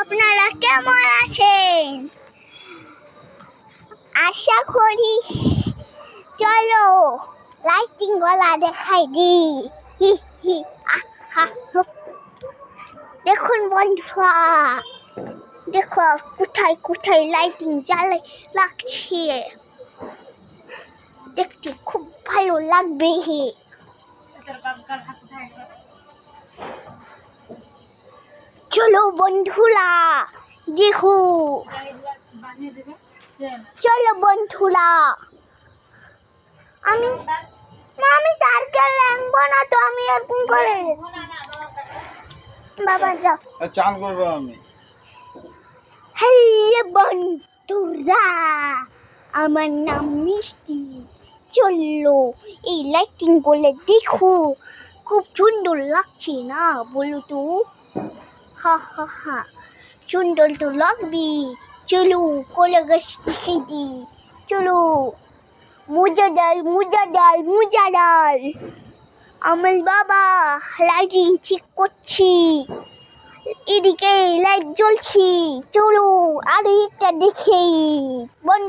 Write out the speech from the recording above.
আপনারা কেমন আছেন? আশা করি চলো লাইটিং ওয়ালা দেখাই দি। হি হি আহা দেখুন বন্ধুরা, দেখো কোথায় কোথায় লাইটিং জ্বালাই লাগছে, দেখতে খুব ভালো লাগবে। চলো বন্ধুরা দেখো, চলো বন্ধুরা। আমি তারকে লাগবো না তো, আমি এরকম করে বাবা যাও চান করবো আমি। হ্যালো বন্ধুরা, আমার নাম মিষ্টি। চলো এই লাইটিং গুলো দেখো, খুব সুন্দর লাগছে না বলো তো? হা হা হা, সুন্দর তো লাগবে। চলো কলা গাছ দেখে দি। চলো মজাদার মজাদার মজাদার। আমার বাবা লাইটিং ঠিক করছি, এদিকে লাইট জ্বলছি। চলো আর একটা দেখি।